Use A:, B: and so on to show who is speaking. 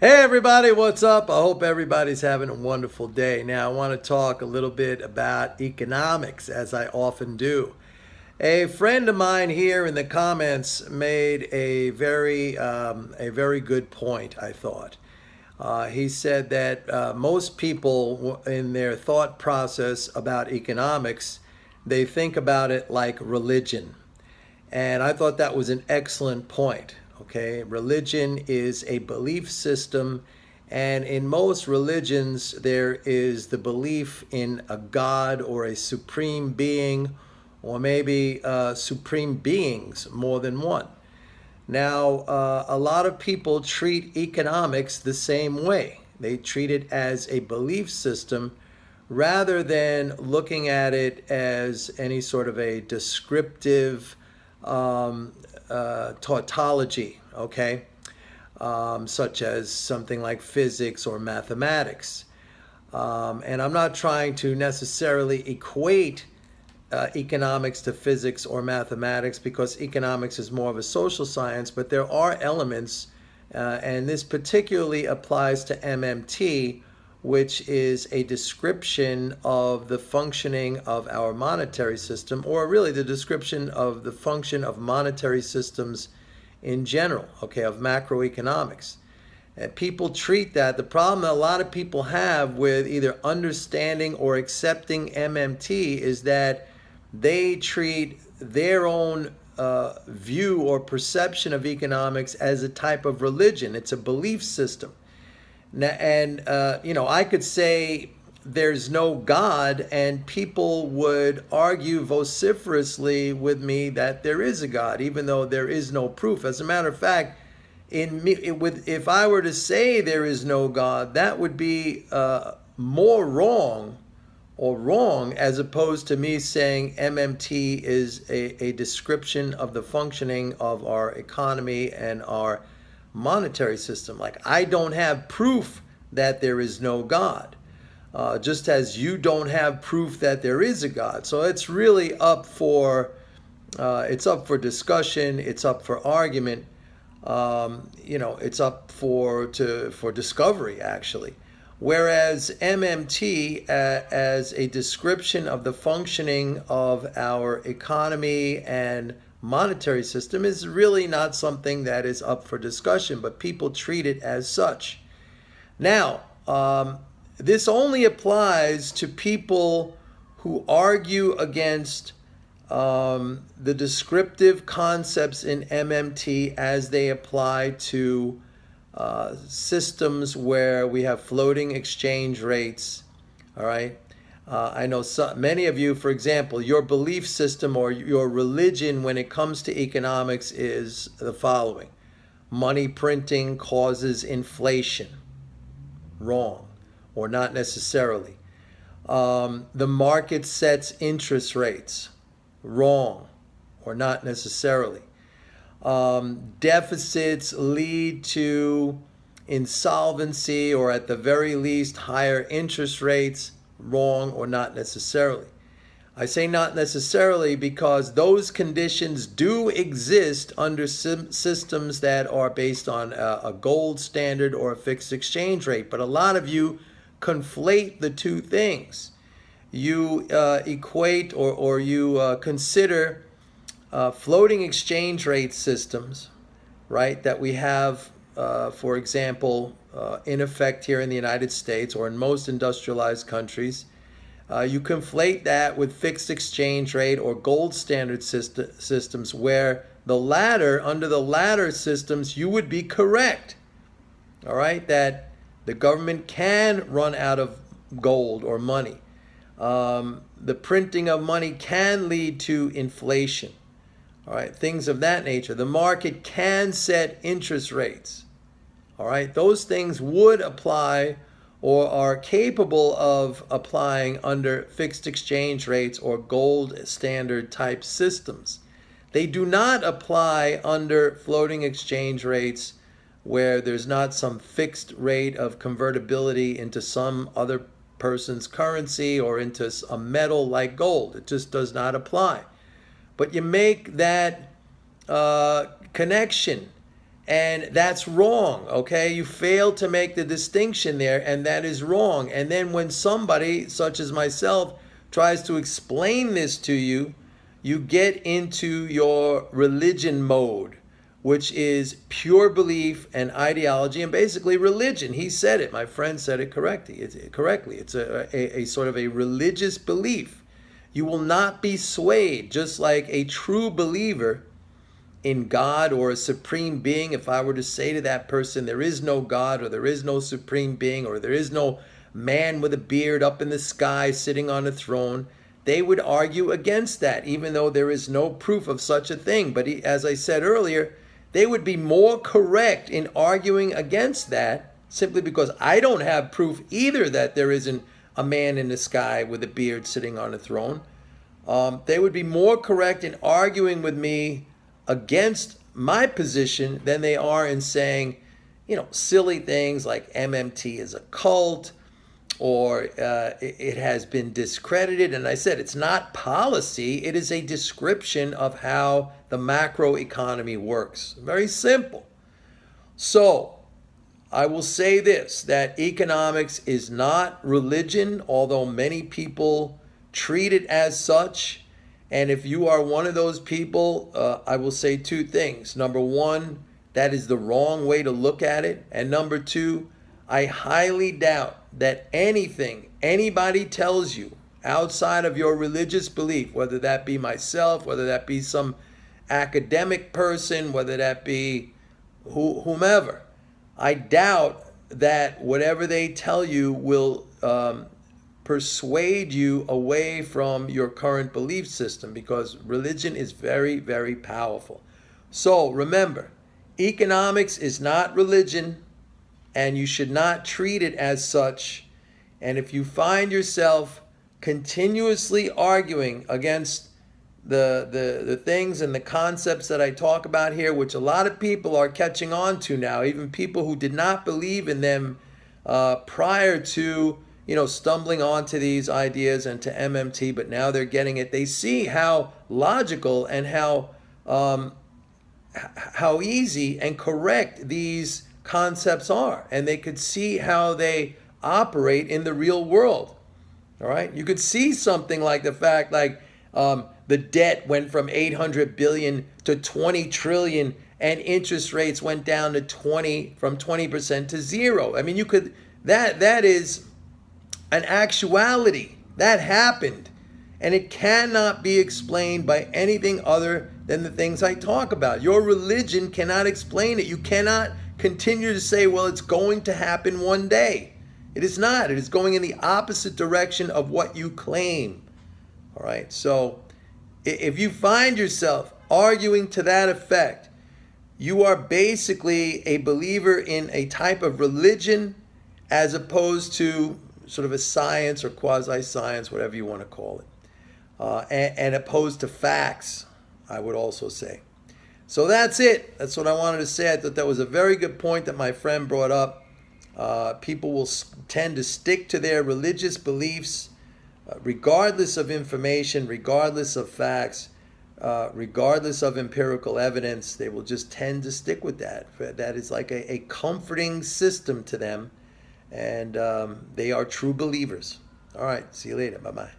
A: Hey everybody, what's up? I hope everybody's having a wonderful day. Now, I want to talk a little bit about economics, as I often do. A friend of mine here in the comments made a very good point, I thought. He said that most people, in their thought process about economics, they think about it like religion. And I thought that was an excellent point. Okay, religion is a belief system, and in most religions, there is the belief in a God or a supreme being, or maybe supreme beings, more than one. Now, a lot of people treat economics the same way. They treat it as a belief system rather than looking at it as any sort of a descriptive tautology, okay? Such as something like physics or mathematics. And I'm not trying to necessarily equate economics to physics or mathematics because economics is more of a social science, but there are elements, and this particularly applies to MMT, which is a description of the functioning of our monetary system, or really the description of the function of monetary systems in general, okay, of macroeconomics. And people treat that. The problem that a lot of people have with either understanding or accepting MMT is that they treat their own view or perception of economics as a type of religion. It's a belief system. Now, and I could say there's no God, and people would argue vociferously with me that there is a God, even though there is no proof. As a matter of fact, if I were to say there is no God, that would be more wrong or wrong as opposed to me saying MMT is a description of the functioning of our economy and our monetary system. Like, I don't have proof that there is no God, just as you don't have proof that there is a God. So it's really up for discussion. It's up for argument. It's up for discovery, actually. Whereas MMT, as a description of the functioning of our economy and monetary system, is really not something that is up for discussion, but people treat it as such. Now, this only applies to people who argue against the descriptive concepts in MMT as they apply to systems where we have floating exchange rates. All right. I know many of you, for example, your belief system or your religion when it comes to economics is the following: money printing causes inflation. Wrong, or not necessarily. The market sets interest rates. Wrong, or not necessarily. Deficits lead to insolvency, or at the very least higher interest rates. Wrong, or not necessarily. I say not necessarily because those conditions do exist under systems that are based on a gold standard or a fixed exchange rate. But a lot of you conflate the two things. You equate or you consider floating exchange rate systems, right, that we have, for example, in effect here in the United States or in most industrialized countries. You conflate that with fixed exchange rate or gold standard systems, where under the latter systems, you would be correct, all right, that the government can run out of gold or money. The printing of money can lead to inflation. All right, things of that nature. The market can set interest rates. All right, those things would apply or are capable of applying under fixed exchange rates or gold standard type systems. They do not apply under floating exchange rates where there's not some fixed rate of convertibility into some other person's currency or into a metal like gold. It just does not apply. But you make that connection, And that's wrong, okay? You fail to make the distinction there, and that is wrong. And then when somebody, such as myself, tries to explain this to you, you get into your religion mode, which is pure belief and ideology, and basically religion. He said it. My friend said it correctly. It's a sort of a religious belief. You will not be swayed, just like a true believer in God or a supreme being. If I were to say to that person, there is no God, or there is no supreme being, or there is no man with a beard up in the sky sitting on a throne, they would argue against that, even though there is no proof of such a thing. But as I said earlier, they would be more correct in arguing against that, simply because I don't have proof either that there isn't a man in the sky with a beard sitting on a throne. They would be more correct in arguing with me against my position than they are in saying, silly things like MMT is a cult, or it has been discredited. And I said, it's not policy, it is a description of how the macroeconomy works. Very simple. So I will say this, that economics is not religion, although many people treat it as such. And if you are one of those people, I will say two things. Number one, that is the wrong way to look at it. And number two, I highly doubt that anything anybody tells you outside of your religious belief, whether that be myself, whether that be some academic person, whether that be whomever, I doubt that whatever they tell you will persuade you away from your current belief system, because religion is very, very powerful. So remember, economics is not religion, and you should not treat it as such. And if you find yourself continuously arguing against the things and the concepts that I talk about here, which a lot of people are catching on to now, even people who did not believe in them prior to stumbling onto these ideas and to MMT, but now they're getting it. They see how logical and how easy and correct these concepts are, and they could see how they operate in the real world. All right, you could see something like the fact, like the debt went from 800 billion to 20 trillion, and interest rates went down to from 20% to zero. I mean, you could that is an actuality that happened, and it cannot be explained by anything other than the things I talk about. Your religion cannot explain it. You cannot continue to say, well, it's going to happen one day. It is not. It is going in the opposite direction of what you claim. All right. So if you find yourself arguing to that effect, you are basically a believer in a type of religion as opposed to sort of a science or quasi-science, whatever you want to call it, and opposed to facts, I would also say. So that's it. That's what I wanted to say. I thought that was a very good point that my friend brought up. People will tend to stick to their religious beliefs regardless of information, regardless of facts, regardless of empirical evidence. They will just tend to stick with that. That is like a comforting system to them, and they are true believers. All right, see you later. Bye-bye.